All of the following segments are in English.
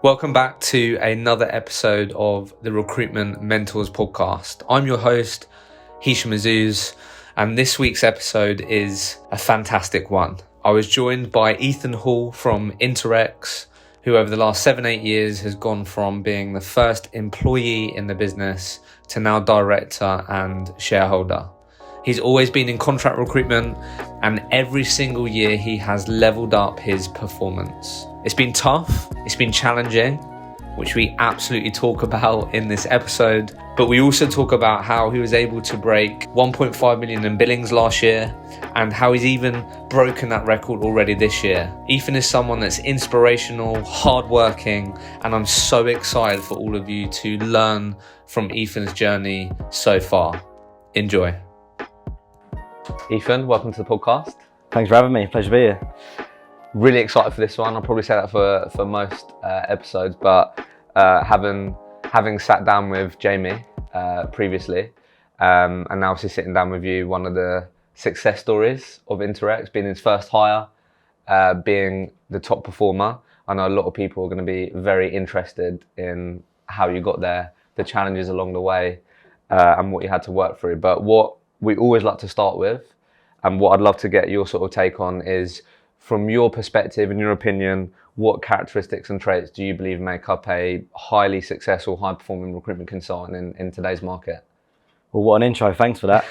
Welcome back to another episode of the Recruitment Mentors podcast. I'm your host, Hisham Azuz, and this week's episode is a fantastic one. I was joined by Ethan Hall from Interrex, who over the last 7-8 years has gone from being the first employee in the business to now director and shareholder. He's always been in contract recruitment, and every single year he has leveled up his performance. It's been tough, it's been challenging, which we absolutely talk about in this episode, but we also talk about how he was able to break 1.5 million in billings last year and how he's even broken that record already this year. Ethan is someone that's inspirational, hardworking, and I'm so excited for all of you to learn from Ethan's journey so far. Enjoy. Ethan, welcome to the podcast. Thanks for having me. Pleasure to be here. Really excited for this one. I'll probably say that for most episodes, but having sat down with Jamie previously, and now obviously sitting down with you, one of the success stories of Interrex, being his first hire, being the top performer. I know a lot of people are going to be very interested in how you got there, the challenges along the way, and what you had to work through. But what we always like to start with, and what I'd love to get your sort of take on is, from your perspective, in your opinion, what characteristics and traits do you believe make up a highly successful, high-performing recruitment consultant in today's market? Well, what an intro. Thanks for that.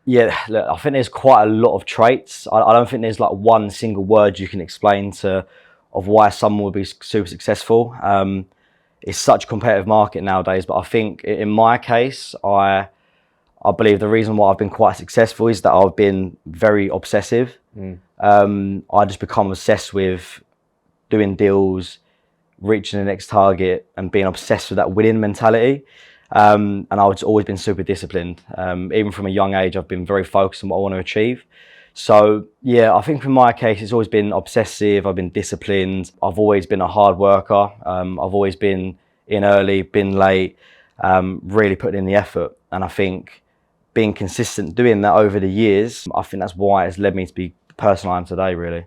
Yeah, look, I think there's quite a lot of traits. I don't think there's like one single word you can explain of why someone would be super successful. It's such a competitive market nowadays, but I think in my case, I believe the reason why I've been quite successful is that I've been very obsessive. I just become obsessed with doing deals, reaching the next target, and being obsessed with that winning mentality. And I've just always been super disciplined. Even from a young age, I've been very focused on what I want to achieve. So yeah, I think in my case, it's always been obsessive. I've been disciplined. I've always been a hard worker. I've always been in early, been late, really putting in the effort. And I think being consistent doing that over the years, I think that's why it's led me to be the person I am today, really.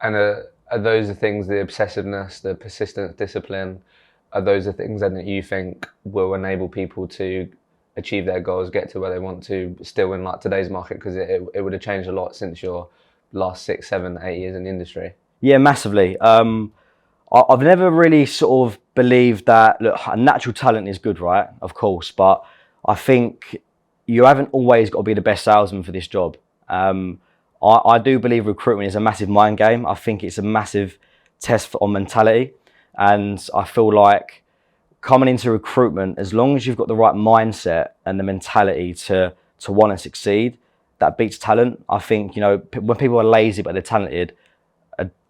And are those the things, the obsessiveness, the persistence, discipline, are those the things then that you think will enable people to achieve their goals, get to where they want to, still in like today's market? Because it would have changed a lot since your last 6, 7, 8 years in the industry. Yeah, massively. I've never really sort of believed that, look, a natural talent is good, right? Of course, but I think you haven't always got to be the best salesman for this job. I do believe recruitment is a massive mind game. I think it's a massive test on mentality. And I feel like coming into recruitment, as long as you've got the right mindset and the mentality to want to succeed, that beats talent. I think, when people are lazy but they're talented,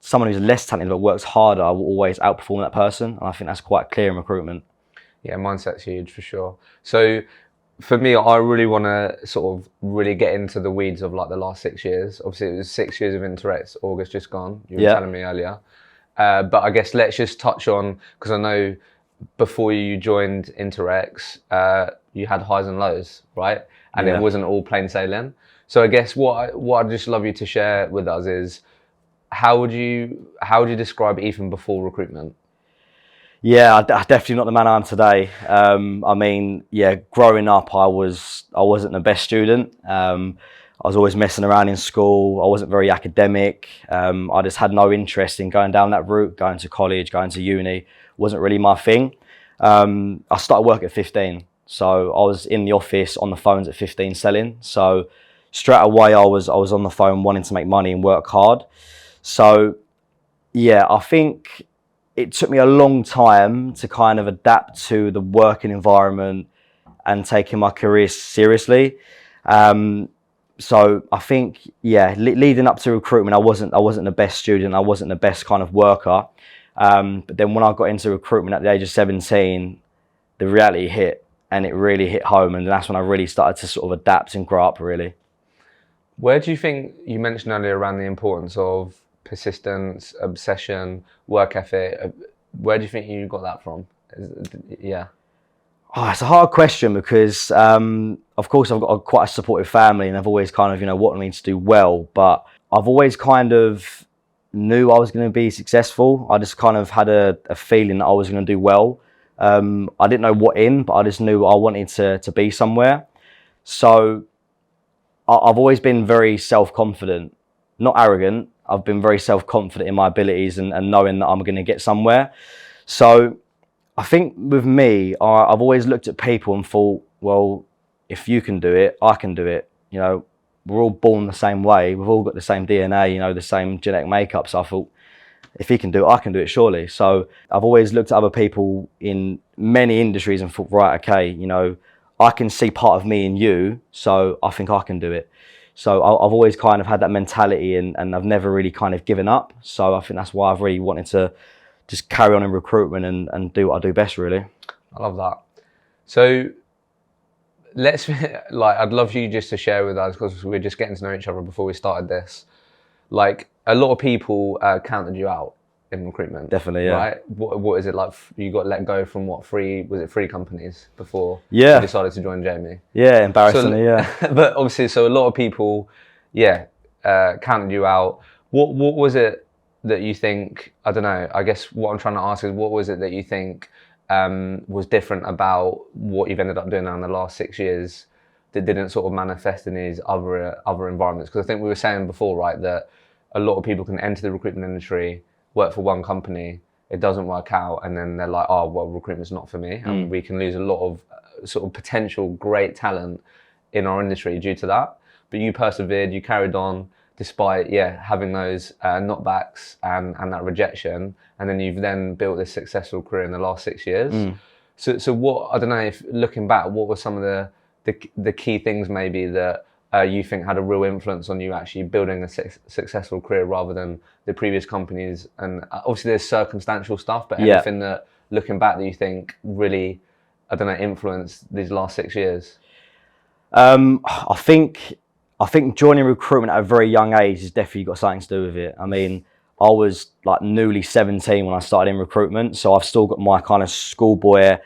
someone who's less talented but works harder will always outperform that person. And I think that's quite clear in recruitment. Yeah, mindset's huge for sure. So for me, I really want to sort of really get into the weeds of like the last 6 years. Obviously, it was 6 years of Interrex, August just gone. You were telling me earlier. But I guess let's just touch on, because I know before you joined Interrex, you had highs and lows, right? And it wasn't all plain sailing. So I guess what I'd just love you to share with us is, how would you describe Ethan before recruitment? Yeah, definitely not the man I am today. Growing up, I wasn't the best student. I was always messing around in school. I wasn't very academic. I just had no interest in going down that route, going to college, going to uni. Wasn't really my thing. I started work at 15. So I was in the office on the phones at 15 selling. So straight away, I was on the phone wanting to make money and work hard. So yeah, I think it took me a long time to kind of adapt to the working environment and taking my career seriously. So I think, leading up to recruitment, I wasn't the best student. I wasn't the best kind of worker. But then when I got into recruitment at the age of 17, the reality hit, and it really hit home. And that's when I really started to sort of adapt and grow up, really. Where do you think, you mentioned earlier around the importance of persistence, obsession, work ethic, where do you think you got that from? It's a hard question because, of course, I've got quite a supportive family, and I've always kind of, wanted me to do well. But I've always kind of knew I was going to be successful. I just kind of had a feeling that I was going to do well. I didn't know what in, but I just knew I wanted to be somewhere. So I've always been very self-confident, not arrogant. I've been very self-confident in my abilities and knowing that I'm going to get somewhere. So I think with me, I've always looked at people and thought, well, if you can do it, I can do it. You know, we're all born the same way. We've all got the same DNA, you know, the same genetic makeup. So I thought, if he can do it, I can do it surely. So I've always looked at other people in many industries and thought, right, okay, you know, I can see part of me in you, so I think I can do it. So I've always kind of had that mentality and I've never really kind of given up. So I think that's why I've really wanted to just carry on in recruitment and do what I do best, really. I love that. So I'd love you just to share with us, because we were just getting to know each other before we started this. Like, a lot of people counted you out in recruitment. Definitely, yeah. Right? What is it like? You got let go from what, three companies before Yeah. you decided to join Jamie? Yeah, embarrassingly, yeah. But obviously, so a lot of people, counted you out. What was it that you think, I don't know, I guess what I'm trying to ask is, what was it that you think was different about what you've ended up doing now in the last 6 years that didn't sort of manifest in these other environments? Because I think we were saying before, right, that a lot of people can enter the recruitment industry, work for one company, it doesn't work out, and then they're like, oh, well, recruitment's not for me. And we can lose a lot of sort of potential great talent in our industry due to that. But you persevered, you carried on, despite having those knockbacks and that rejection, and then you've then built this successful career in the last 6 years. So what, I don't know, if looking back, what were some of the key things maybe that you think had a real influence on you actually building a successful career rather than the previous companies? And obviously there's circumstantial stuff, but anything that, looking back, that you think really, I don't know, influenced these last 6 years? I think joining recruitment at a very young age has definitely got something to do with it. I mean, I was like newly 17 when I started in recruitment, so I've still got my kind of schoolboy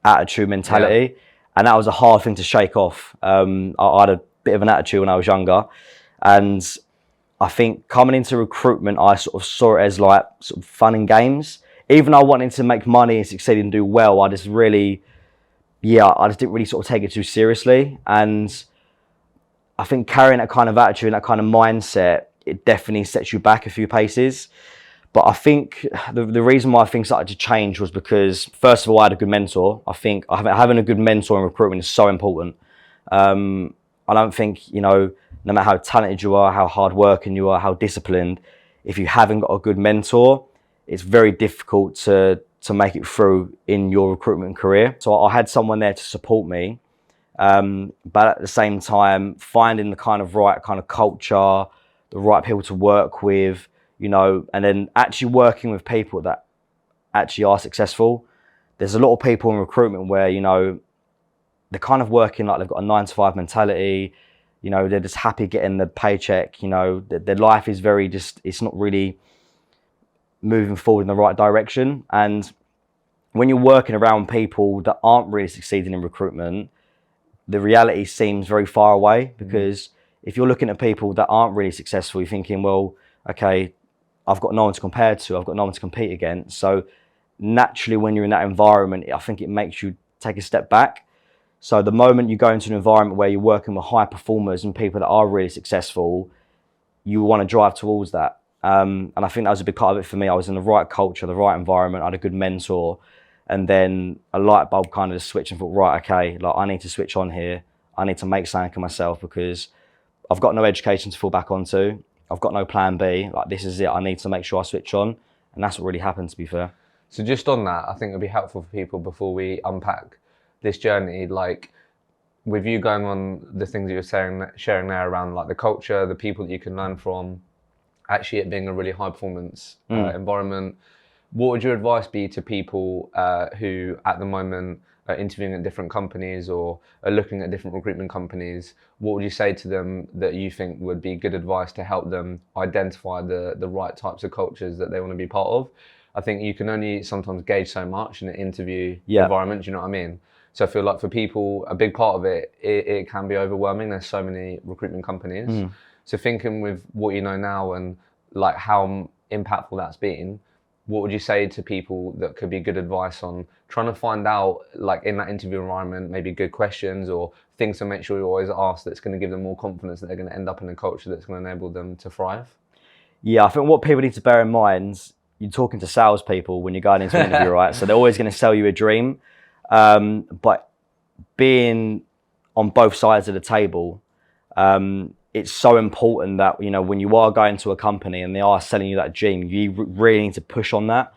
attitude mentality, and that was a hard thing to shake off. I had a bit of an attitude when I was younger, and I think coming into recruitment, I sort of saw it as like sort of fun and games. Even though I wanted to make money and succeed and do well, I just didn't really sort of take it too seriously. And I think carrying that kind of attitude and that kind of mindset, it definitely sets you back a few paces. But I think the reason why things started to change was because, first of all, I had a good mentor. I think having a good mentor in recruitment is so important. I don't think, you know, no matter how talented you are, how hardworking you are, how disciplined, if you haven't got a good mentor, it's very difficult to make it through in your recruitment career. So I had someone there to support me, but at the same time, finding the kind of right kind of culture, the right people to work with, you know, and then actually working with people that actually are successful. There's a lot of people in recruitment where, you know, they're kind of working like they've got a 9-to-5 mentality, you know, they're just happy getting the paycheck, you know, their life is very just, it's not really moving forward in the right direction. And when you're working around people that aren't really succeeding in recruitment, the reality seems very far away, because if you're looking at people that aren't really successful, you're thinking, well, okay, I've got no one to compare to, I've got no one to compete against. So naturally, when you're in that environment, I think it makes you take a step back. So the moment you go into an environment where you're working with high performers and people that are really successful, you want to drive towards that. And I think that was a big part of it for me. I was in the right culture, the right environment, I had a good mentor, and then a light bulb kind of just switched and thought, right, okay, like I need to switch on here. I need to make something of myself, because I've got no education to fall back onto. I've got no plan B. Like, this is it. I need to make sure I switch on. And that's what really happened, to be fair. So just on that, I think it'd be helpful for people before we unpack this journey, like with you going on the things that you're sharing there around like the culture, the people that you can learn from, actually it being a really high performance environment. What would your advice be to people who at the moment are interviewing at different companies or are looking at different recruitment companies? What would you say to them that you think would be good advice to help them identify the right types of cultures that they want to be part of? I think you can only sometimes gauge so much in an interview environment, do you know what I mean? So I feel like for people, a big part of it can be overwhelming. There's so many recruitment companies. So thinking with what you know now and like how impactful that's been, what would you say to people that could be good advice on trying to find out, like in that interview environment, maybe good questions or things to make sure you always ask that's going to give them more confidence that they're going to end up in a culture that's going to enable them to thrive? Yeah, I think what people need to bear in mind, you're talking to salespeople when you're going into an interview, right? So they're always going to sell you a dream. But being on both sides of the table, it's so important that, you know, when you are going to a company and they are selling you that dream, you really need to push on that.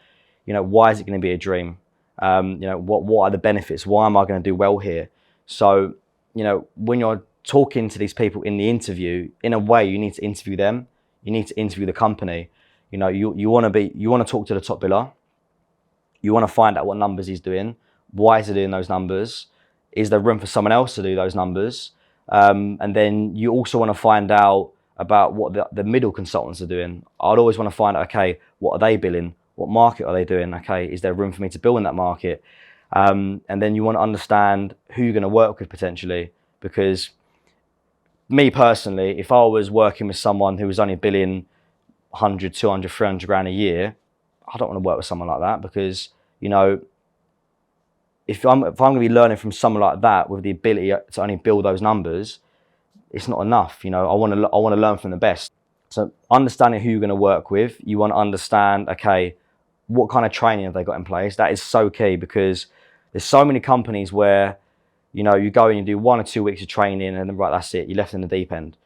You know, why is it going to be a dream? You know, what are the benefits? Why am I going to do well here? So, you know, when you're talking to these people in the interview, in a way, you need to interview them. You need to interview the company. You know, you want to talk to the top biller. You want to find out what numbers he's doing. Why is he doing those numbers? Is there room for someone else to do those numbers? And then you also want to find out about what the middle consultants are doing. I'd always want to find out, okay, what are they billing? What market are they doing? Okay, is there room for me to bill in that market? And then you want to understand who you're going to work with potentially. Because me personally, if I was working with someone who was only billing 100, 200, 300 grand a year, I don't want to work with someone like that, because, you know, if I'm going to be learning from someone like that with the ability to only build those numbers, it's not enough. You know, I want to learn from the best. So understanding who you're going to work with, you want to understand, okay, what kind of training have they got in place? That is so key, because there's so many companies where, you know, you go and you do 1 or 2 weeks of training and then, right, that's it, you're left in the deep end.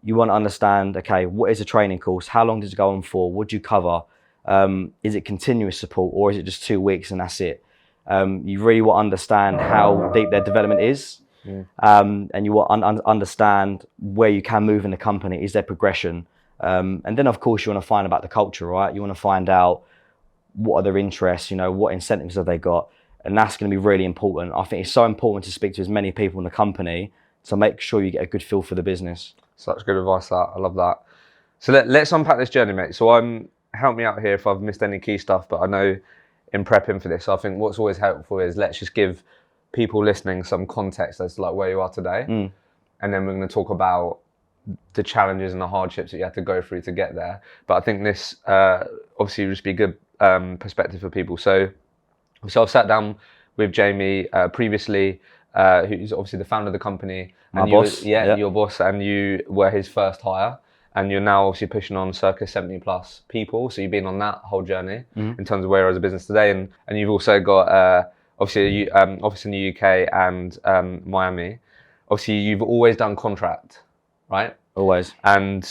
You want to understand, okay, what is a training course? How long does it go on for? What do you cover? Is it continuous support, or is it just 2 weeks and that's it? You really want to understand how deep their development is. And you want to understand where you can move in the company. Is there progression? And then, of course, you want to find about the culture, right? You want to find out what are their interests, you know, what incentives have they got? And that's going to be really important. I think it's so important to speak to as many people in the company to make sure you get a good feel for the business. Such good advice, that. I love that. So let's unpack this journey, mate. So help me out here if I've missed any key stuff, but I know in prepping for this, I think what's always helpful is let's just give people listening some context as to like where you are today. And then we're going to talk about the challenges and the hardships that you had to go through to get there. But I think this obviously would just be good perspective for people. So I've sat down with Jamie previously, who's obviously the founder of the company. My boss. Your boss, and you were his first hire. And you're now obviously pushing on circa 70 plus people. So you've been on that whole journey in terms of where you are as a business today. And you've also got obviously office in the UK and Miami. Obviously you've always done contract, right? Always. And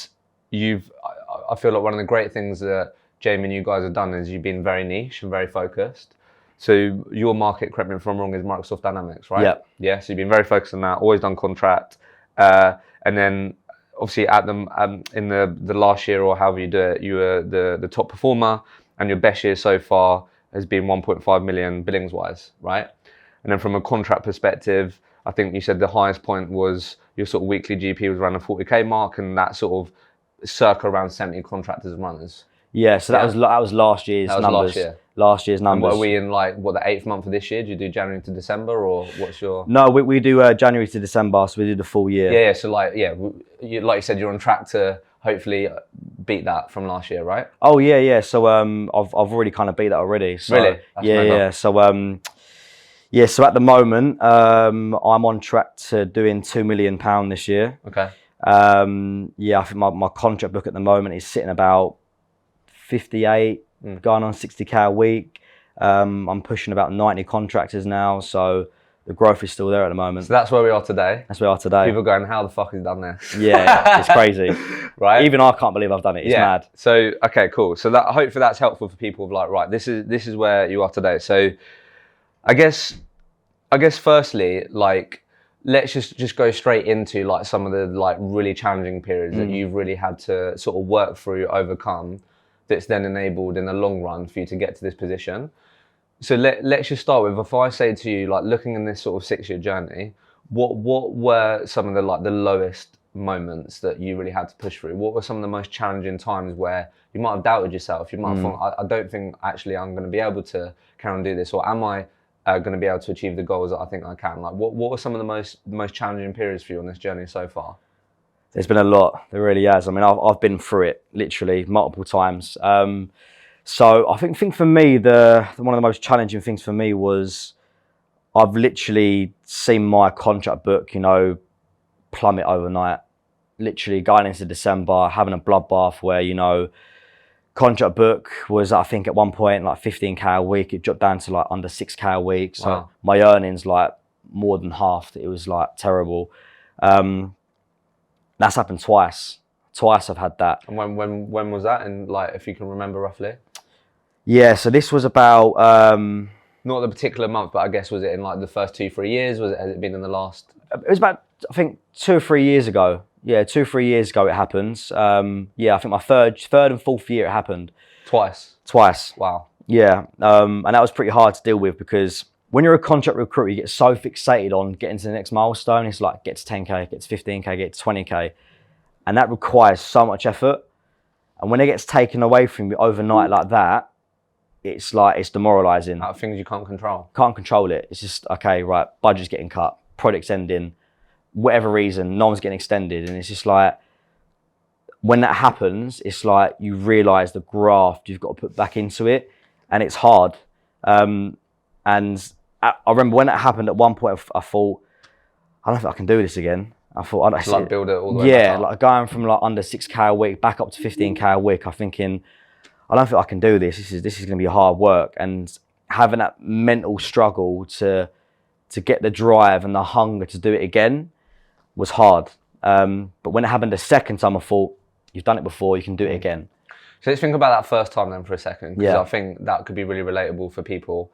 I feel like one of the great things that Jamie and you guys have done is you've been very niche and very focused. So your market, correct me if I'm wrong, is Microsoft Dynamics, right? Yep. Yeah. So you've been very focused on that, always done contract. And then obviously at in the last year or however you do it, you were the top performer, and your best year so far has been 1.5 million billings wise, right? And then from a contract perspective, I think you said the highest point was your sort of weekly GP was around the 40k mark, and that sort of circa around 70 contractors and runners. Yeah, so that was last year's numbers. Last year. Last year's numbers. And what are we in, like, the 8th month of this year? Do you do January to December, or what's your... No, we do January to December, so we do the full year. Yeah, so like you said, you're on track to hopefully beat that from last year, right? Oh yeah. So I've already kind of beat that already. So, really? Yeah. So at the moment, I'm on track to doing £2 million this year. Okay. I think my contract book at the moment is sitting about 58, going on 60k a week. I'm pushing about 90 contractors now, so the growth is still there at the moment. So that's where we are today. That's where we are today. People are going, how the fuck has he done this? Yeah, it's crazy. Right? Even I can't believe I've done it. It's mad. So, okay, cool. So that hopefully that's helpful for people of like, right, this is where you are today. So I guess firstly, like, let's just go straight into like some of the like really challenging periods that you've really had to sort of work through, overcome, that's then enabled in the long run for you to get to this position. So let's just start with, if I say to you, like, looking in this sort of 6-year journey, what were some of the like the lowest moments that you really had to push through? What were some of the most challenging times where you might have doubted yourself? You might have thought, I don't think actually I'm going to be able to carry on do this, or am I going to be able to achieve the goals that I think I can? Like, what were some of the most challenging periods for you on this journey so far? There's been a lot. There really has. I mean, I've been through it literally multiple times. So I think for me, one of the most challenging things for me was I've literally seen my contract book, plummet overnight. Literally going into December, having a bloodbath where, contract book was, I think at one point like 15k a week. It dropped down to like under 6k a week. So Wow. my earnings like more than halved. It was like terrible. That's happened twice. Twice I've had that. And when was that? And like, if you can remember roughly? Yeah, so this was about Not the particular month, but I guess was it in like the first 2-3 years? Has it been in the last? it was about, I think, 2 or 3 years ago. Yeah, 2 or 3 years ago it happens. Yeah, I think my third and fourth year it happened. Twice. Wow. Yeah, and that was pretty hard to deal with because when you're a contract recruiter, you get so fixated on getting to the next milestone. It's like get to 10k, get to 15k, get to 20k, and that requires so much effort. And when it gets taken away from you overnight like that, it's demoralising. Out of things you can't control. Can't control it. It's just, okay, right, budget's getting cut, project's ending, whatever reason, no one's getting extended. And it's just like, when that happens, it's like you realise the graft you've got to put back into it, and it's hard. And I remember when that happened at one point, I thought, I don't think I can do this again. I thought, Like build it all the way yeah, back up. like going from like under 6k a week back up to 15k a week. I'm thinking, I don't think I can do this. This is going to be hard work, and having that mental struggle to get the drive and the hunger to do it again was hard. But when it happened the second time, I thought, you've done it before, you can do it again. So let's think about that first time then for a second, because Yeah. I think that could be really relatable for people.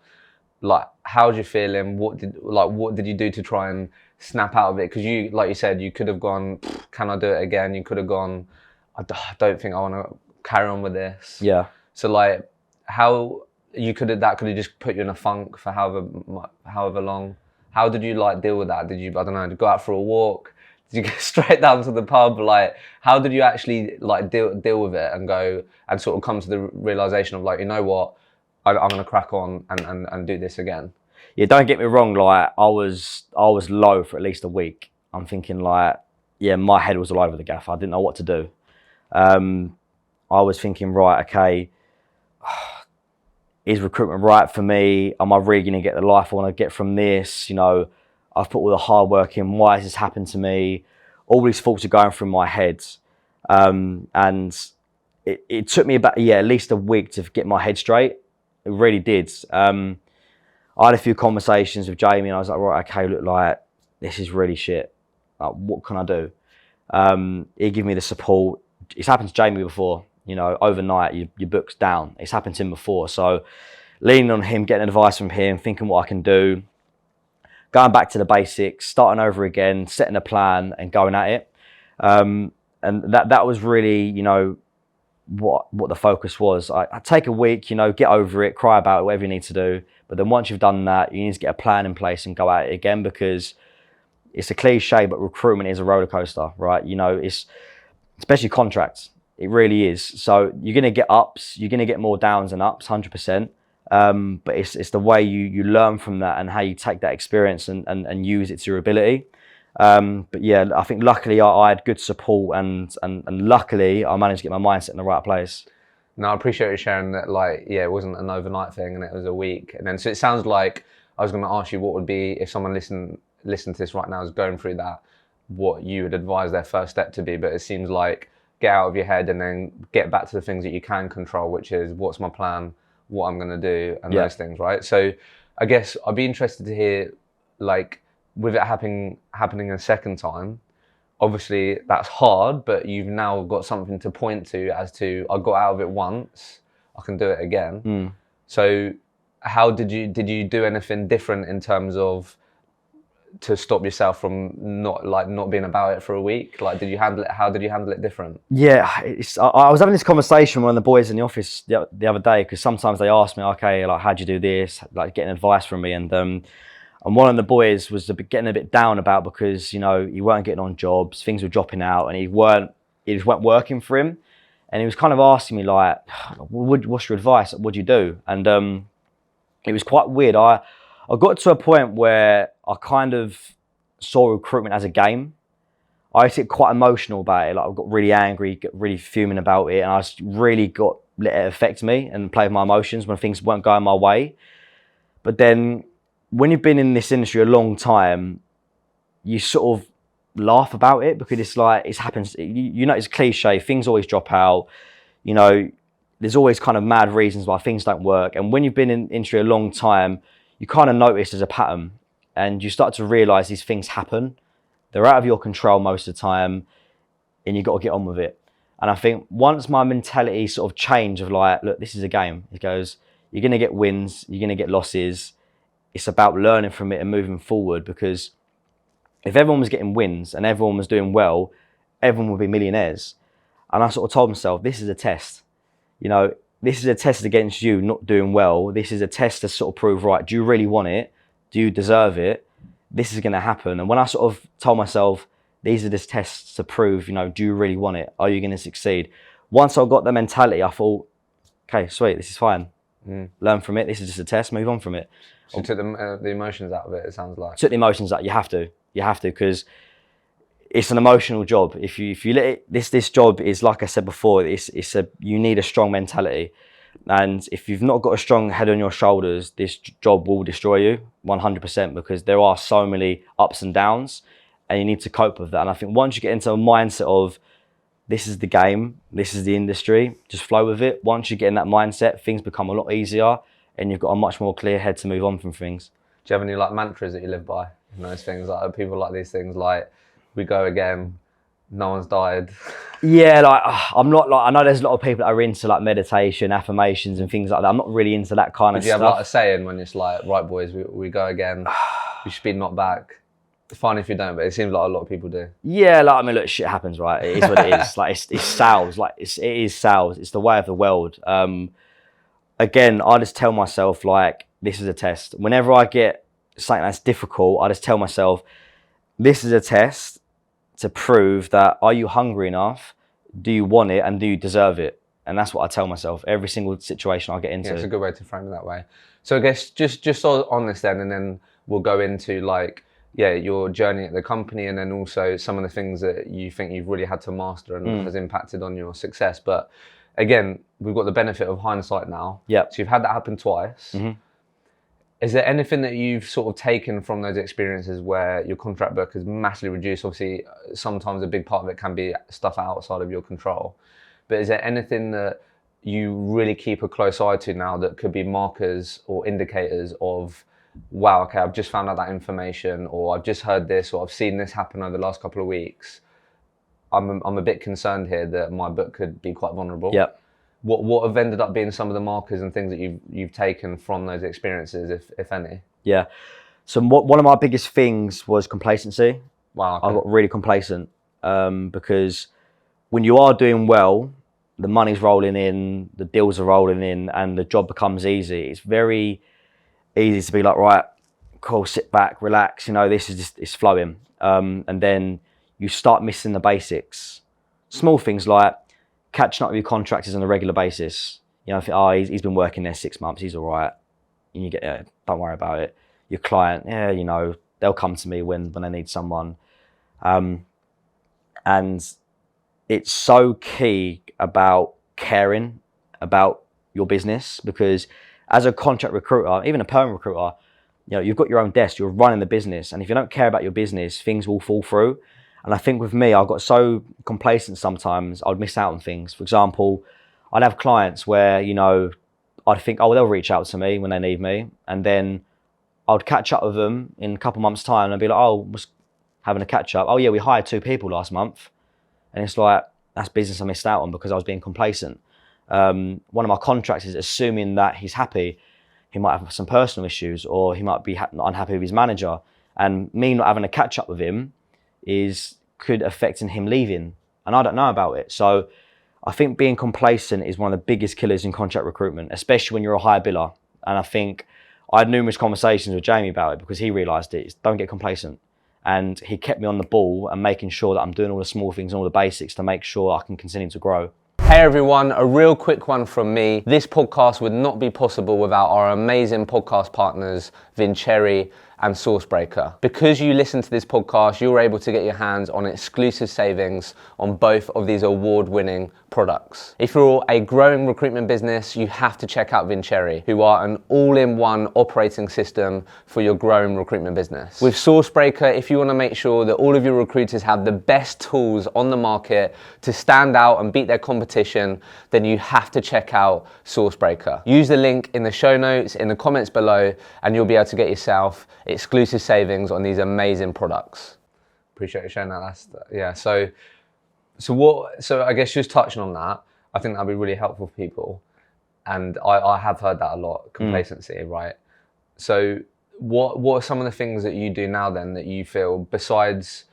Like, how did you feel, and what did you do to try and snap out of it? Because you, like you said, you could have gone, can I do it again? You could have gone, I don't think I want to carry on with this. Yeah. So like, how that could have just put you in a funk for however long. How did you like deal with that? Did you, I don't know, go out for a walk? Did you go straight down to the pub? Like, how did you actually like deal with it and go and sort of come to the realization of like, you know what, I'm gonna crack on and do this again? Yeah, don't get me wrong, like I was low for at least a week. I'm thinking like, yeah, my head was all over the gaff. I didn't know what to do. I was thinking, right, okay, is recruitment right for me? Am I really going to get the life I want to get from this? I've put all the hard work in. Why has this happened to me? All these thoughts are going through my head. And it took me about, at least a week to get my head straight. It really did. I had a few conversations with Jamie, and I was like, right, okay, look, like, this is really shit. Like, what can I do? He gave me the support. It's happened to Jamie before. Overnight, your book's down. It's happened to him before. So leaning on him, getting advice from him, thinking what I can do, going back to the basics, starting over again, setting a plan and going at it. And that was really, what the focus was. I take a week, get over it, cry about it, whatever you need to do. But then once you've done that, you need to get a plan in place and go at it again, because it's a cliche, but recruitment is a roller coaster, right? It's especially contracts. It really is. So you're going to get ups, you're going to get more downs and ups, 100%. But it's the way you learn from that and how you take that experience and use it to your ability. But yeah, I think luckily I had good support and luckily I managed to get my mindset in the right place. No, I appreciate you sharing that. Like, yeah, it wasn't an overnight thing and it was a week. And then, so it sounds like I was going to ask you what would be, if someone listen to this right now is going through that, what you would advise their first step to be. But it seems like get out of your head and then get back to the things that you can control, which is what's my plan, what I'm going to do, and those things, right? So I guess I'd be interested to hear, like, with it happening a second time, obviously that's hard, but you've now got something to point to as to, I got out of it once, I can do it again. So how did you do anything different in terms of to stop yourself from not being about it for a week? Like, did you handle it? How did you handle it different? Yeah, I was having this conversation with one of the boys in the office the other day, because sometimes they ask me, okay, like, how'd you do this? Like, getting advice from me, and one of the boys was getting a bit down about, because he weren't getting on jobs, things were dropping out, and it just weren't working for him, and he was kind of asking me like, what's your advice? What do you do? And it was quite weird. I got to a point where I kind of saw recruitment as a game. I used to get quite emotional about it. Like, I got really angry, get really fuming about it, and I just really let it affect me and play with my emotions when things weren't going my way. But then, when you've been in this industry a long time, you sort of laugh about it because it's like, it happens. You know, it's cliche. Things always drop out. You know, there's always kind of mad reasons why things don't work. And when you've been in industry a long time, you kind of notice there's a pattern, and you start to realize these things happen. They're out of your control most of the time, and you've got to get on with it. And I think once my mentality sort of changed of like, look, this is a game. It goes, you're going to get wins, you're going to get losses. It's about learning from it and moving forward, because if everyone was getting wins and everyone was doing well, everyone would be millionaires. And I sort of told myself, this is a test. You know, this is a test against you not doing well. This is a test to sort of prove, right, do you really want it? Do you deserve it? This is going to happen. And when I sort of told myself, these are just tests to prove, you know, do you really want it? Are you going to succeed? Once I got the mentality, I thought, okay, sweet, this is fine. Learn from it. This is just a test, move on from it. So you took the emotions out of it, it sounds like. Took the emotions out. You have to, because it's an emotional job. If you let it, this job is, like I said before, you need a strong mentality. And if you've not got a strong head on your shoulders, this job will destroy you 100%, because there are so many ups and downs, and you need to cope with that. And I think once you get into a mindset of, this is the game, this is the industry, just flow with it. Once you get in that mindset, things become a lot easier, and you've got a much more clear head to move on from things. Do you have any like mantras that you live by? You know, those things, like people like these things like, we go again, no one's died. Yeah, like, I'm not like, I know there's a lot of people that are into like meditation, affirmations and things like that. I'm not really into that kind of stuff. Do you have like a saying when it's like, right boys, we go again, we should be knocked back? It's fine if you don't, but it seems like a lot of people do. Yeah, like, I mean, look, shit happens, right? It is what it is. Like, it's sales. Like, it is sales. It's the way of the world. Again, I just tell myself, like, this is a test. Whenever I get something that's difficult, I just tell myself, this is a test to prove that, are you hungry enough? Do you want it? And do you deserve it? And that's what I tell myself every single situation I get into. Yeah, it's a good way to frame it that way. So I guess just on this then, and then we'll go into like, yeah, your journey at the company, and then also some of the things that you think you've really had to master and has impacted on your success. But again, we've got the benefit of hindsight now. Yeah. So you've had that happen twice. Is there anything that you've sort of taken from those experiences where your contract book has massively reduced? Obviously, sometimes a big part of it can be stuff outside of your control. But is there anything that you really keep a close eye to now that could be markers or indicators of, wow, okay, I've just found out that information, or I've just heard this, or I've seen this happen over the last couple of weeks. I'm a bit concerned here that my book could be quite vulnerable. Yep. What have ended up being some of the markers and things that you've taken from those experiences, if any? Yeah. So one of my biggest things was complacency. Wow. Okay. I got really complacent because when you are doing well, the money's rolling in, the deals are rolling in, and the job becomes easy. It's very easy to be like, right, cool, sit back, relax, you know, this is just, it's flowing. And then you start missing the basics. Small things like catching up with your contractors on a regular basis. You know, think, oh, he's been working there 6 months, he's all right. And you get, yeah, don't worry about it. Your client, yeah, you know, they'll come to me when they need someone. And it's so key about caring about your business, because as a contract recruiter, even a permanent recruiter, you know, you've got your own desk, you're running the business. And if you don't care about your business, things will fall through. And I think with me, I got so complacent sometimes, I'd miss out on things. For example, I'd have clients where, you know, I'd think, oh, they'll reach out to me when they need me. And then I'd catch up with them in a couple of months' time and I'd be like, oh, was having a catch up. Oh yeah, we hired 2 people last month. And it's like, that's business I missed out on because I was being complacent. One of my contractors, assuming that he's happy, he might have some personal issues, or he might be unhappy with his manager. And me not having a catch up with him could affect him leaving. And I don't know about it. So I think being complacent is one of the biggest killers in contract recruitment, especially when you're a high biller. And I think I had numerous conversations with Jamie about it because he realised it. Don't get complacent. And he kept me on the ball and making sure that I'm doing all the small things and all the basics to make sure I can continue to grow. Hey everyone, a real quick one from me. This podcast would not be possible without our amazing podcast partners, Vincere and Sourcebreaker. Because you listen to this podcast, you're able to get your hands on exclusive savings on both of these award-winning products. If you're a growing recruitment business, you have to check out Vincherry, who are an all-in-one operating system for your growing recruitment business. With Sourcebreaker, if you want to make sure that all of your recruiters have the best tools on the market to stand out and beat their competition, then you have to check out Sourcebreaker. Use the link in the show notes, in the comments below, and you'll be able to get yourself exclusive savings on these amazing products. Appreciate you sharing that. So I guess just touching on that, I think that'd be really helpful for people. And I have heard that a lot, complacency, right? So what are some of the things that you do now then that you feel, besides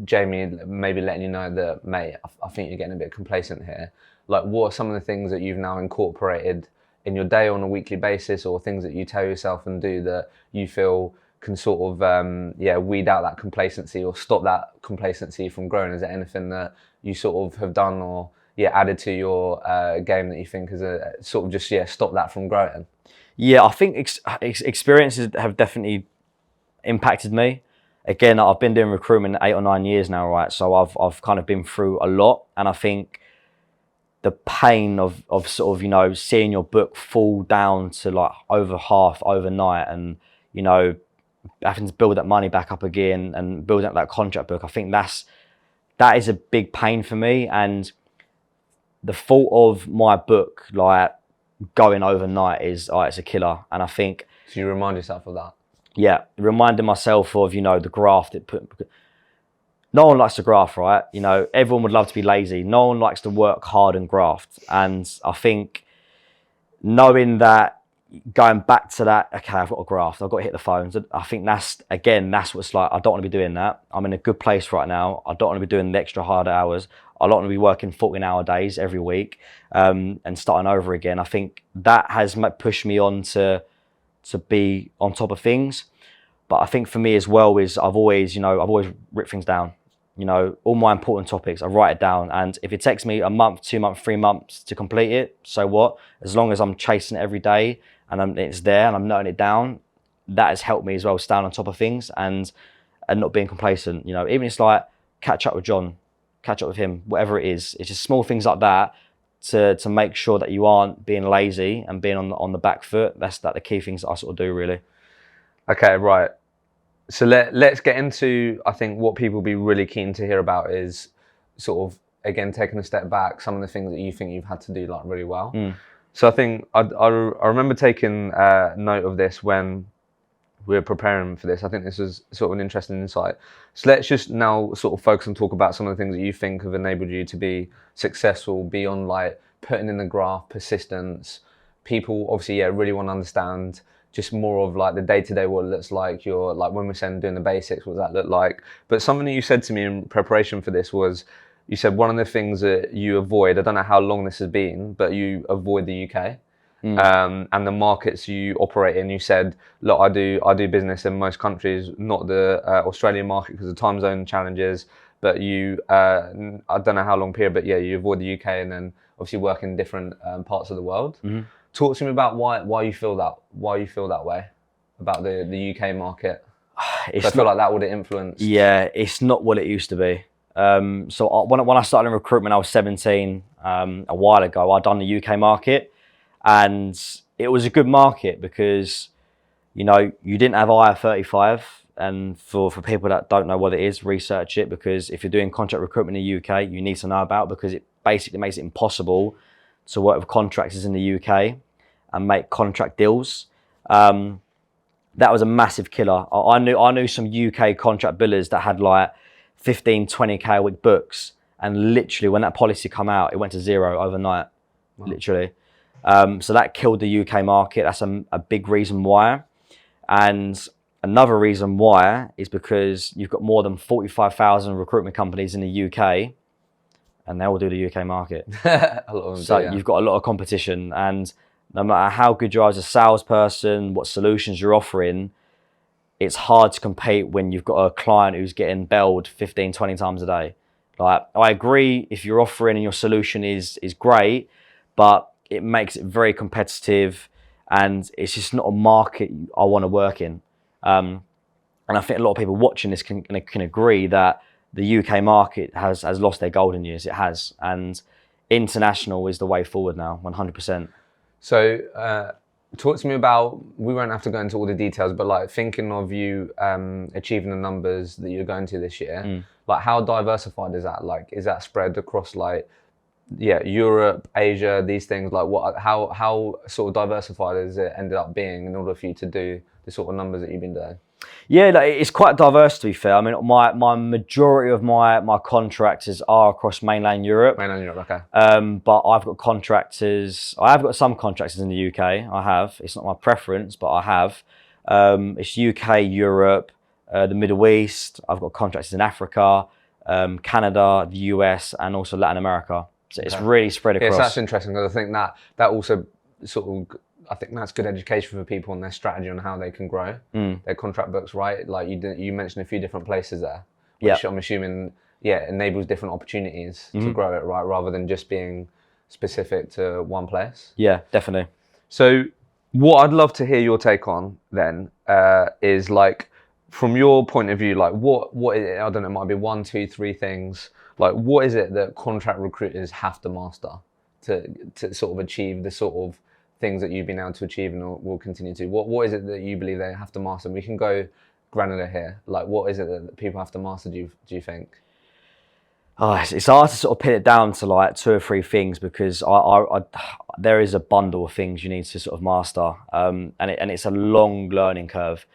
Jamie maybe letting you know that, mate, I think you're getting a bit complacent here. Like, what are some of the things that you've now incorporated in your day on a weekly basis, or things that you tell yourself and do that you feel can sort of, weed out that complacency or stop that complacency from growing? Is there anything that you sort of have done or added to your game that you think is a sort of just, stop that from growing? Yeah, I think experiences have definitely impacted me. Again, I've been doing recruitment 8 or 9 years now, right? So I've kind of been through a lot, and I think the pain of sort of, you know, seeing your book fall down to like over half overnight, and, you know, having to build that money back up again and building up that contract book, I think that is a big pain for me. And the thought of my book like going overnight is, it's a killer. And I think, so you remind yourself of that? Yeah, reminding myself of, you know, the graft it put. No one likes to graft, right? You know, everyone would love to be lazy. No one likes to work hard and graft. And I think knowing that, going back to that, okay, I've got to graft, I've got to hit the phones. I think that's what it's like. I don't want to be doing that. I'm in a good place right now. I don't want to be doing the extra hard hours. I don't want to be working 14-hour days every week and starting over again. I think that has pushed me on to be on top of things. But I think for me as well is I've always written things down. You know, all my important topics, I write it down. And if it takes me a month, 2 months, 3 months to complete it, so what? As long as I'm chasing it every day and it's there and I'm noting it down, that has helped me as well, staying on top of things and not being complacent. You know, even it's like catch up with John, catch up with him, whatever it is. It's just small things like that to make sure that you aren't being lazy and being on the back foot. That's the key things that I sort of do, really. Okay, right. So let's get into, I think what people will be really keen to hear about is sort of, again, taking a step back, some of the things that you think you've had to do like really well. So I think I remember taking note of this when we were preparing for this. I think this was sort of an interesting insight. So let's just now sort of focus and talk about some of the things that you think have enabled you to be successful beyond like putting in the graft, persistence. People obviously, really want to understand just more of like the day-to-day, what it looks like. You're like, when we're saying doing the basics, what does that look like? But something that you said to me in preparation for this was, you said one of the things that you avoid, I don't know how long this has been, but you avoid the UK and the markets you operate in. You said, look, I do business in most countries, not the Australian market because of time zone challenges, but you, I don't know how long period, but you avoid the UK and then obviously work in different parts of the world. Talk to me about why you feel that way about the UK market. I feel like that would have influenced. Yeah, it's not what it used to be. So when I started in recruitment, I was 17 a while ago. I'd done the UK market, and it was a good market because, you know, you didn't have IR35. And for people that don't know what it is, research it, because if you're doing contract recruitment in the UK, you need to know about, because it basically makes it impossible to work with contractors in the UK and make contract deals. That was a massive killer. I knew some UK contract billers that had like 15, 20K a week books, and literally when that policy come out, it went to zero overnight. Wow. Literally. So that killed the UK market. That's a big reason why. And another reason why is because you've got more than 45,000 recruitment companies in the UK, and they all do the UK market. A lot of them so do, yeah. You've got a lot of competition, and no matter how good you are as a salesperson, what solutions you're offering, it's hard to compete when you've got a client who's getting belled 15, 20 times a day. Like, I agree, if you're offering and your solution is great, but it makes it very competitive, and it's just not a market I want to work in. And I think a lot of people watching this can agree that the UK market has lost their golden years. It has. And international is the way forward now, 100%. So talk to me about, we won't have to go into all the details, but like thinking of you achieving the numbers that you're going to this year, like how diversified is that? Like, is that spread across like, Europe, Asia, these things? Like how sort of diversified has it ended up being in order for you to do the sort of numbers that you've been doing? Yeah, like, it's quite diverse, to be fair. I mean, my majority of my contractors are across mainland Europe. Mainland Europe, okay. But I have got some contractors in the UK. I have. It's not my preference, but I have. It's UK, Europe, the Middle East. I've got contractors in Africa, Canada, the US, and also Latin America. So it's really spread across. Yes, that's interesting, because I think that also sort of, I think that's good education for people on their strategy on how they can grow their contract books, right? Like you mentioned a few different places there, which I'm assuming, enables different opportunities to grow it, right? Rather than just being specific to one place. Yeah, definitely. So what I'd love to hear your take on then is like, from your point of view, like what is it? I don't know, it might be 1, 2, 3 things. Like, what is it that contract recruiters have to master to sort of achieve the sort of things that you've been able to achieve and will continue to? What is it that you believe they have to master? We can go granular here. Like, what is it that people have to master, do you think? Oh, it's hard to sort of pin it down to like 2 or 3 things, because there is a bundle of things you need to sort of master, and it's a long learning curve.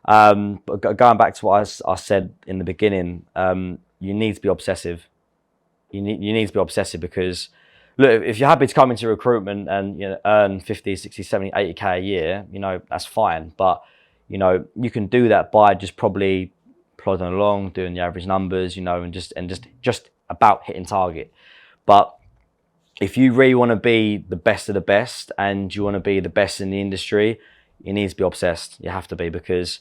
But going back to what I said in the beginning, you need to be obsessive. You need to be obsessive, because look, if you're happy to come into recruitment and earn 50, 60, 70, 80k a year, that's fine. But you can do that by just probably plodding along, doing the average numbers, and just about hitting target. But if you really want to be the best of the best and you want to be the best in the industry, you need to be obsessed. You have to be, because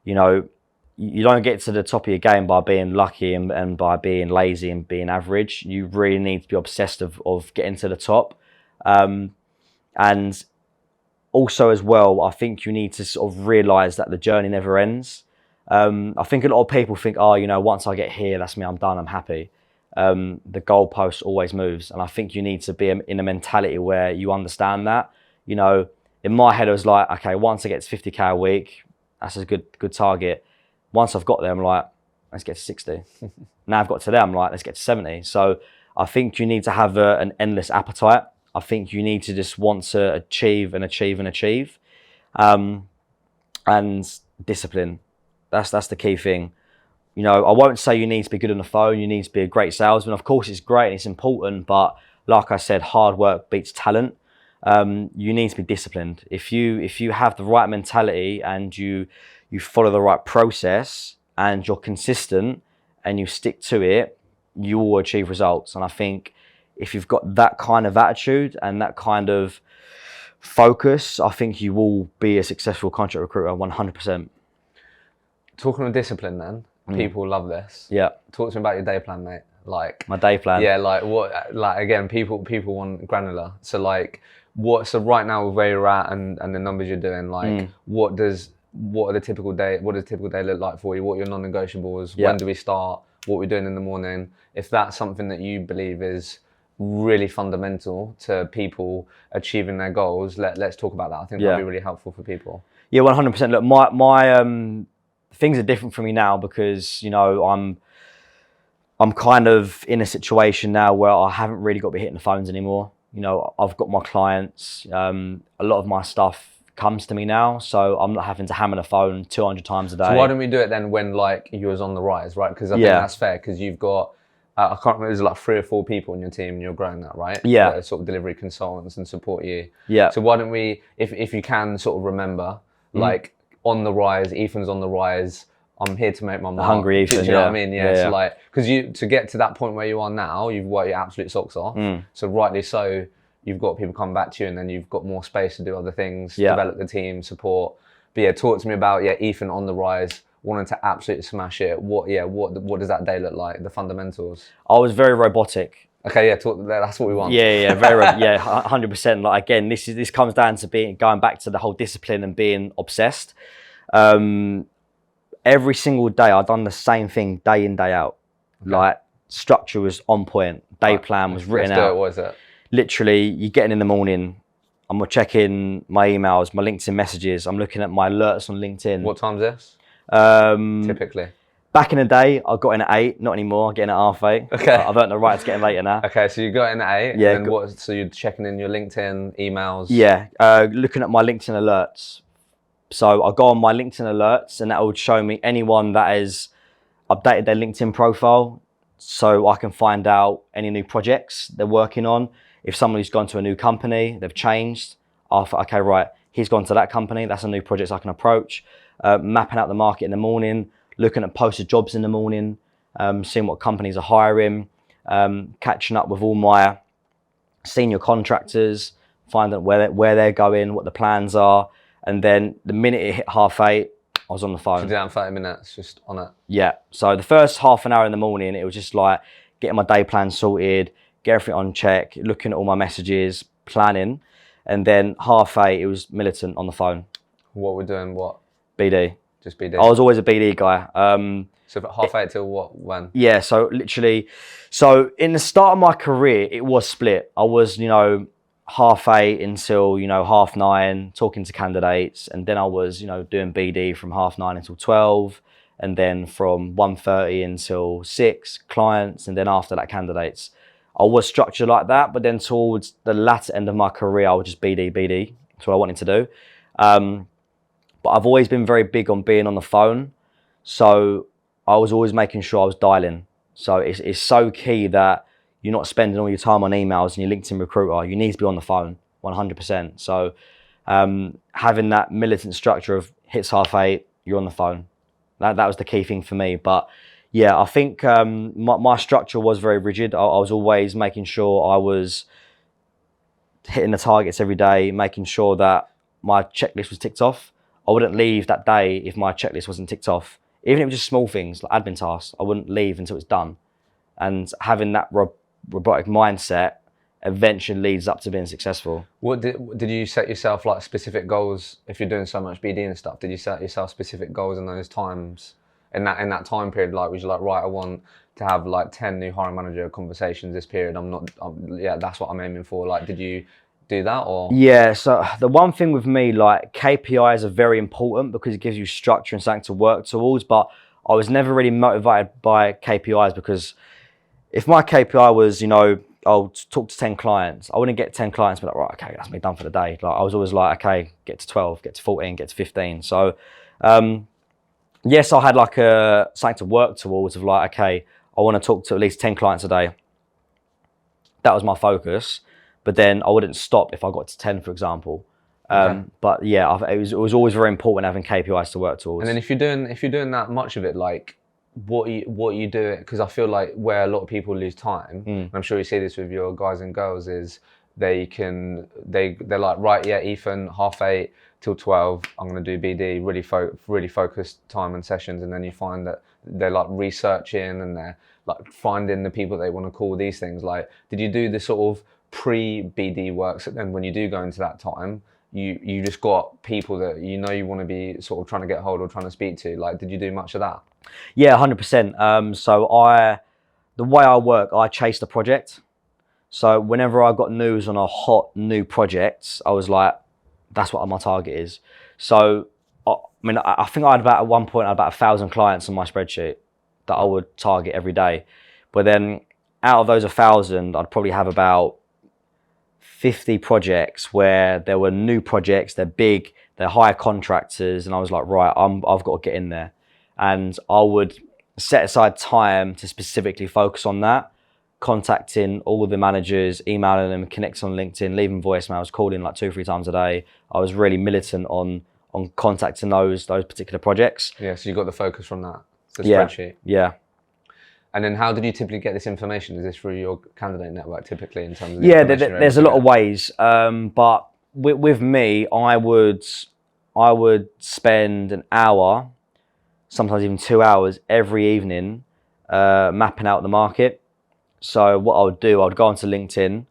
you don't get to the top of your game by being lucky and by being lazy and being average. You really need to be obsessed of getting to the top. And also as well, I think you need to sort of realise that the journey never ends. I think a lot of people think, once I get here, that's me, I'm done, I'm happy. The goalpost always moves. And I think you need to be in a mentality where you understand that. In my head, it was like, okay, once I get to 50k a week, that's a good target. Once I've got there, I'm like, let's get to 60. Now I've got to there, I'm like, let's get to 70. So I think you need to have an endless appetite. I think you need to just want to achieve and achieve and achieve. And discipline. That's the key thing. I won't say you need to be good on the phone, you need to be a great salesman. Of course it's great and it's important, but like I said, hard work beats talent. You need to be disciplined. If you have the right mentality and you follow the right process and you're consistent and you stick to it, you will achieve results. And I think if you've got that kind of attitude and that kind of focus, I think you will be a successful contract recruiter 100%. Talking of discipline then, people love this. Yeah. Talk to me about your day plan, mate. Like my day plan. Yeah, like what, like again, people want granular. So like so right now with where you're at and the numbers you're doing, like what does a typical day look like for you? What are your non-negotiables? When do we start? What we're doing in the morning? If that's something that you believe is really fundamental to people achieving their goals, let's talk about that. I think that'd be really helpful for people. Yeah, 100%. Look, my things are different for me now, because I'm kind of in a situation now where I haven't really got to be hitting the phones anymore. I've got my clients. A lot of my stuff comes to me now, so I'm not having to hammer the phone 200 times a day. So why don't we do it then when like you was on the rise, right? Because I think that's fair, because you've got I can't remember, there's like 3 or 4 people in your team and you're growing that, right? Yeah. That are sort of delivery consultants and support you. Yeah. So why don't we, if you can sort of remember, like on the rise, Ethan's on the rise, I'm here to make my mark. Hungry Ethan, Do you know what I mean? Yeah. So like, because to get to that point where you are now, you've worked your absolute socks off. So rightly so, you've got people come back to you, and then you've got more space to do other things, develop the team, support. But yeah, talk to me about Ethan on the rise, wanting to absolutely smash it. What does that day look like? The fundamentals. I was very robotic. Okay, that's what we want. Yeah, very 100%. Like again, this comes down to going back to the whole discipline and being obsessed. every single day I'd done the same thing day in, day out. Okay. Like structure was on point, day plan was written out. What is it? Literally, you're getting in the morning, I'm checking my emails, my LinkedIn messages, I'm looking at my alerts on LinkedIn. What time's this? Typically. Back in the day, I got in at 8, not anymore, getting at 8:30. Okay. I've earned the right to get in later now. Okay, so you got in at 8, yeah, and then so you're checking in your LinkedIn emails? Yeah, looking at my LinkedIn alerts. So I go on my LinkedIn alerts and that would show me anyone that has updated their LinkedIn profile so I can find out any new projects they're working on. If somebody's gone to a new company, they've changed, I thought, okay, right, he's gone to that company, that's a new project I can approach. Mapping out the market in the morning, looking at posted jobs in the morning, seeing what companies are hiring, catching up with all my senior contractors, finding where they're going, what the plans are. And then the minute it hit 8:30, I was on the phone. So you did that in 30 minutes, just on it? Yeah. So the first half an hour in the morning, it was just like getting my day plan sorted, get everything on check, looking at all my messages, planning. And then 8:30, it was militant on the phone. What we're doing, what? BD. Just BD? I was always a BD guy. So from 8:30 till what, when? Yeah, so literally, so in the start of my career, it was split. I was, 8:30 until, 9:30, talking to candidates. And then I was, doing BD from 9:30 until 12. And then from 1:30 until 6, clients. And then after that, candidates. I was structured like that. But then towards the latter end of my career, I was just BD. That's what I wanted to do. But I've always been very big on being on the phone. So I was always making sure I was dialing. So it's so key that you're not spending all your time on emails and your LinkedIn recruiter. You need to be on the phone 100%. So having that militant structure of hits 8:30, you're on the phone. That was the key thing for me. But yeah, I think my structure was very rigid. I was always making sure I was hitting the targets every day, making sure that my checklist was ticked off. I wouldn't leave that day if my checklist wasn't ticked off. Even if it was just small things like admin tasks, I wouldn't leave until it's done. And having that robotic mindset eventually leads up to being successful. What did you set yourself like specific goals if you're doing so much BD and stuff? Did you set yourself specific goals in those times, in that time period? Like, was you like, right, I want to have like 10 new hiring manager conversations this period. That's what I'm aiming for. Like, did you do that or? Yeah, so the one thing with me, like KPIs are very important because it gives you structure and something to work towards, but I was never really motivated by KPIs because if my KPI was, I'll talk to 10 clients, I wouldn't get 10 clients and be like, right, okay, that's me done for the day. Like I was always like, okay, get to 12, get to 14, get to 15. So yes, I had like something to work towards of like, okay, I want to talk to at least 10 clients a day. That was my focus. But then I wouldn't stop if I got to 10, for example. Okay. But yeah, it was always very important having KPIs to work towards. And then if you're doing that much of it, like what you do, because I feel like where a lot of people lose time, and I'm sure you see this with your guys and girls, is they're like, right, yeah, Ethan, 8:30 till 12, I'm gonna do BD, really focused time and sessions, and then you find that they're like researching and they're like finding the people they want to call, these things. Like, did you do this sort of pre-BD works, and then when you do go into that time, you just got people that you want to be sort of trying to get hold or trying to speak to? Like, did you do much of that? Yeah, 100%. So the way I work, I chase the project. So whenever I got news on a hot new project, I was like, that's what my target is. So I think at one point I had about 1,000 clients on my spreadsheet that I would target every day. But then out of those 1,000, I'd probably have about 50 projects where there were new projects, they're big, they're hire contractors, and I was like, right, I've got to get in there. And I would set aside time to specifically focus on that, contacting all the managers, emailing them, connecting on LinkedIn, leaving voicemails, calling like 2-3 times a day. I was really militant on contacting those particular projects. Yeah, so you got the focus from that, the spreadsheet. Yeah. And then how did you typically get this information? Is this through your candidate network typically in terms of there's a lot of ways. But with me, I would spend an hour, sometimes even 2 hours every evening mapping out the market. So what I would do, I would go onto LinkedIn.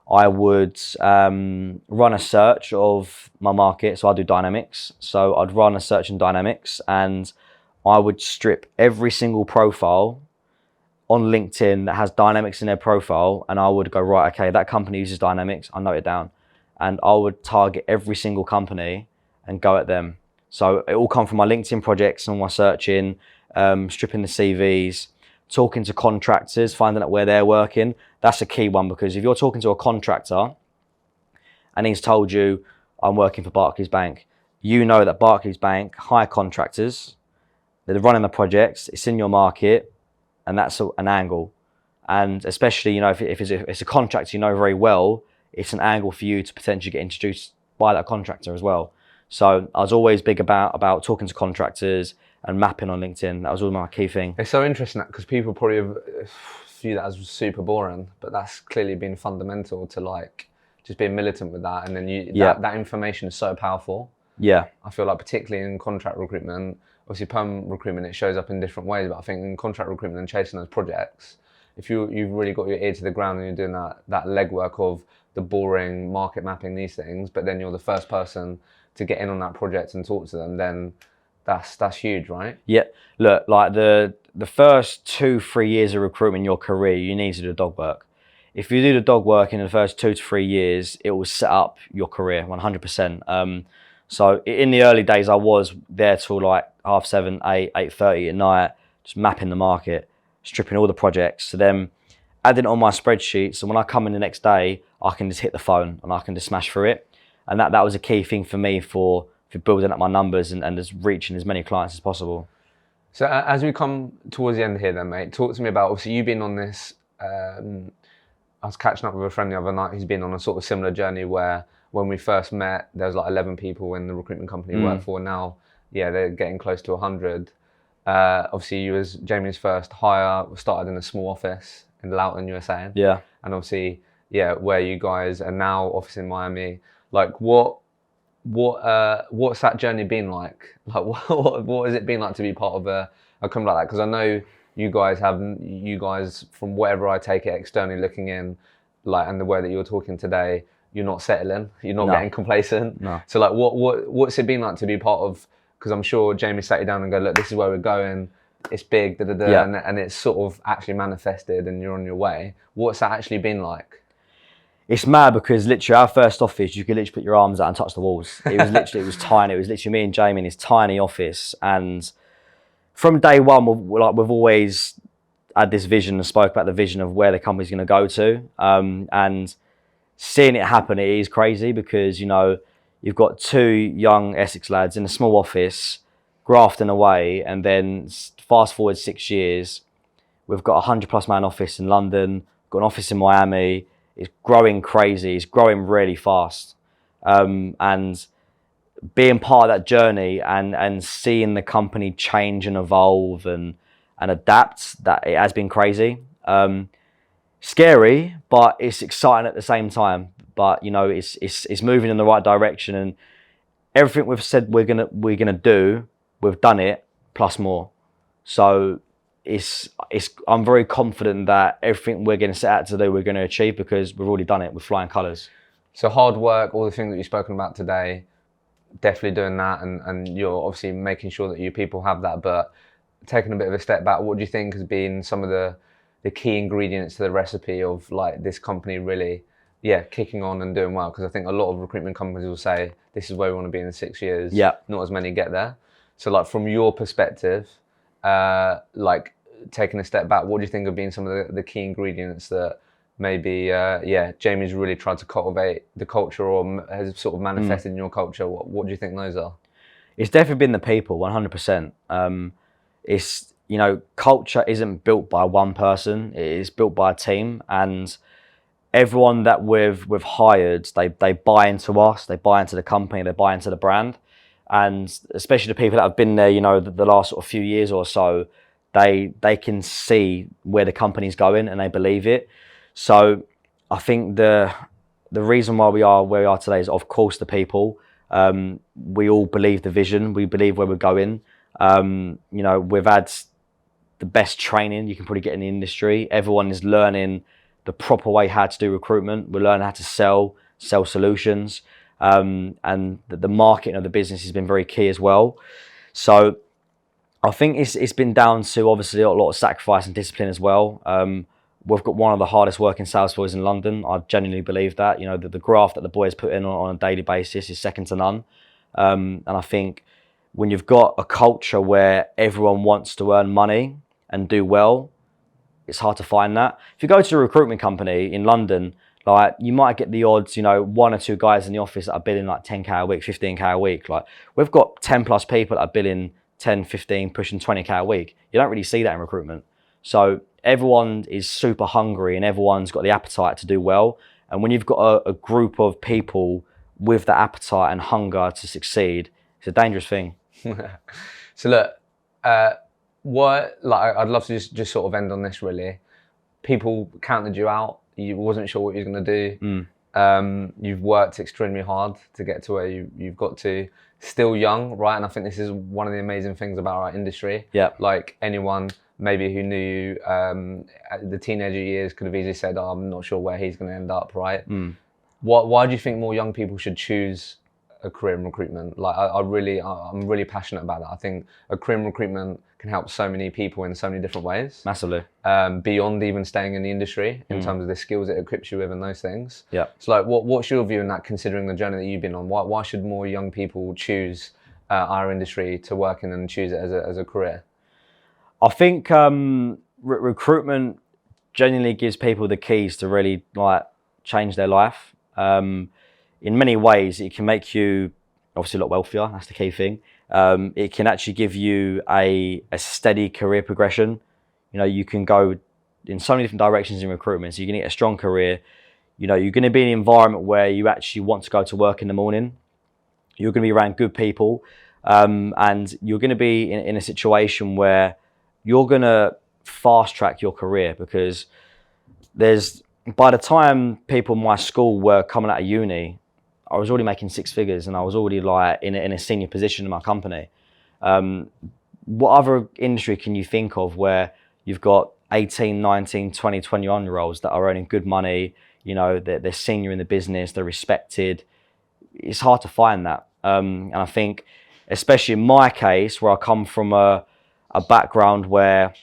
I would run a search of my market. So I do dynamics. So I'd run a search in dynamics and I would strip every single profile on LinkedIn that has Dynamics in their profile, and I would go, right, okay, that company uses Dynamics, I note it down. And I would target every single company and go at them. So it all come from my LinkedIn projects and my searching, stripping the CVs, talking to contractors, finding out where they're working. That's a key one, because if you're talking to a contractor and he's told you, I'm working for Barclays Bank, you know that Barclays Bank hire contractors, they're running the projects, it's in your market, and that's an angle. And especially, you know, if it's a contractor you know very well, it's an angle for you to potentially get introduced by that contractor as well. So I was always big about talking to contractors and mapping on LinkedIn. That was all my key thing. It's so interesting because people probably view that as super boring, but that's clearly been fundamental to like just being militant with that. And then that information is so powerful. Yeah. I feel like particularly in contract recruitment, obviously perm recruitment, it shows up in different ways, but I think in contract recruitment and chasing those projects, if you've really got your ear to the ground and you're doing that legwork of the boring market mapping, these things, but then you're the first person to get in on that project and talk to them, then that's huge, right? Yeah. Look, like the first 2-3 years of recruitment in your career, you need to do the dog work. If you do the dog work in the first 2 to 3 years, it will set up your career 100%. So in the early days, I was there till like 7:30, 8:30 at night, just mapping the market, stripping all the projects. So then adding it on my spreadsheet. So when I come in the next day, I can just hit the phone and I can just smash through it. And that was a key thing for me for building up my numbers and just reaching as many clients as possible. So as we come towards the end here then, mate, talk to me about, obviously you've been on this, I was catching up with a friend the other night who's been on a sort of similar journey where when we first met, there was like 11 people in the recruitment company you worked for. Now, they're getting close to 100. Obviously you was Jamie's first hire, started in a small office in Loughton, USA. Yeah. And obviously, where you guys are now, office in Miami, like what's that journey been like? Like what has it been like to be part of a company like that? Because I know you guys from whatever I take it externally looking in, like, and the way that you're talking today, you're not settling, you're not getting complacent. No. So like what's it been like to be part of, because I'm sure Jamie sat you down and go, look, this is where we're going, it's big, and it's sort of actually manifested and you're on your way. What's that actually been like? It's mad because literally our first office, you could literally put your arms out and touch the walls. It was tiny. It was literally me and Jamie in his tiny office. And from day one, we've always had this vision and spoke about the vision of where the company's going to go to. And seeing it happen, it is crazy because, you know, you've got 2 young Essex lads in a small office, grafting away, and then fast forward 6 years, we've got a 100+ man office in London, got an office in Miami. It's growing crazy. It's growing really fast. And being part of that journey and seeing the company change and evolve and adapt, that it has been crazy. Scary, but it's exciting at the same time. But you know, it's moving in the right direction, and everything we've said we're gonna do, we've done it plus more. So I'm very confident that everything we're going to set out to do, we're going to achieve because we've already done it with flying colours. So hard work, all the things that you've spoken about today, definitely doing that, and you're obviously making sure that your people have that, but taking a bit of a step back, what do you think has been some of the key ingredients to the recipe of like this company really, kicking on and doing well? Because I think a lot of recruitment companies will say, this is where we want to be in 6 years. Yeah. Not as many get there. So like from your perspective, like taking a step back, what do you think have been some of the key ingredients that maybe Jamie's really tried to cultivate the culture or has sort of manifested in your culture? What do you think those are? It's definitely been the people, 100%. It's, you know, culture isn't built by one person, it is built by a team, and everyone that we've hired, they buy into us, they buy into the company, they buy into the brand. And especially the people that have been there, you know, the last sort of few years or so, they can see where the company's going and they believe it. So I think the reason why we are where we are today is, of course, the people. We all believe the vision. We believe where we're going. You know, we've had the best training you can probably get in the industry. Everyone is learning the proper way how to do recruitment. We're learning how to sell solutions. And the marketing of the business has been very key as well. So I think it's been down to obviously a lot of sacrifice and discipline as well. We've got one of the hardest working sales floors in London. I genuinely believe that. You know, the graft that the boys put in on a daily basis is second to none. And I think when you've got a culture where everyone wants to earn money and do well, it's hard to find that. If you go to a recruitment company in London, like you might get the odds, you know, 1 or 2 guys in the office that are billing like 10k a week, 15k a week. Like we've got 10 plus people that are billing 10, 15, pushing 20k a week. You don't really see that in recruitment. So everyone is super hungry and everyone's got the appetite to do well. And when you've got a group of people with the appetite and hunger to succeed, it's a dangerous thing. So look, I'd love to just sort of end on this really. People counted you out. You wasn't sure what you were going to do. You've worked extremely hard to get to where you've got to. Still young, right? And I think this is one of the amazing things about our industry. Yeah. Like anyone maybe who knew you at the teenager years could have easily said, oh, I'm not sure where he's going to end up, right? Why do you think more young people should choose a career in recruitment? Like I'm really passionate about that. I think a career in recruitment can help so many people in so many different ways. Massively. Beyond even staying in the industry in terms of the skills it equips you with and those things. Yeah. So like what's your view on that, considering the journey that you've been on? Why should more young people choose our industry to work in and choose it as a career? I think recruitment genuinely gives people the keys to really like change their life. In many ways, it can make you obviously a lot wealthier. That's the key thing. It can actually give you a steady career progression. You know, you can go in so many different directions in recruitment. So you're going to get a strong career. You know, you're going to be in an environment where you actually want to go to work in the morning. You're going to be around good people. And you're going to be in a situation where you're going to fast track your career, because by the time people in my school were coming out of uni, I was already making 6 figures and I was already like in a senior position in my company. What other industry can you think of where you've got 18, 19, 20, 21-year-olds that are earning good money, you know, they're senior in the business, they're respected? It's hard to find that. And I think, especially in my case, where I come from a background where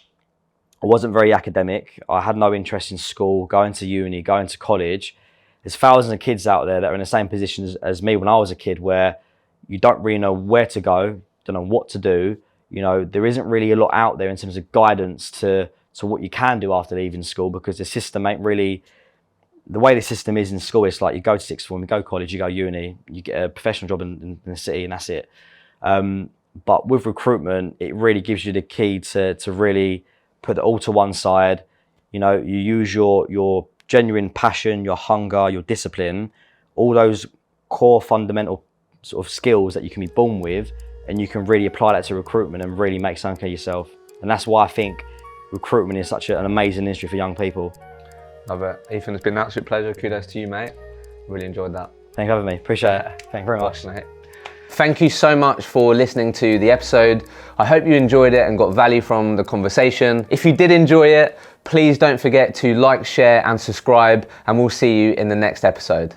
I wasn't very academic, I had no interest in school, going to uni, going to college. There's thousands of kids out there that are in the same position as me when I was a kid, where you don't really know where to go, don't know what to do. You know, there isn't really a lot out there in terms of guidance to what you can do after leaving school, because the system ain't really, the way the system is in school, it's like you go to sixth form, you go college, you go uni, you get a professional job in the city, and that's it. But with recruitment, it really gives you the key to really put it all to one side. You know, you use your genuine passion, your hunger, your discipline, all those core fundamental sort of skills that you can be born with, and you can really apply that to recruitment and really make something of yourself. And that's why I think recruitment is such an amazing industry for young people. Love it. Ethan, it's been an absolute pleasure. Kudos to you, mate. Really enjoyed that. Thanks for having me. Appreciate it. Thank you very much. Mate. Thank you so much for listening to the episode. I hope you enjoyed it and got value from the conversation. If you did enjoy it, please don't forget to like, share and subscribe, and we'll see you in the next episode.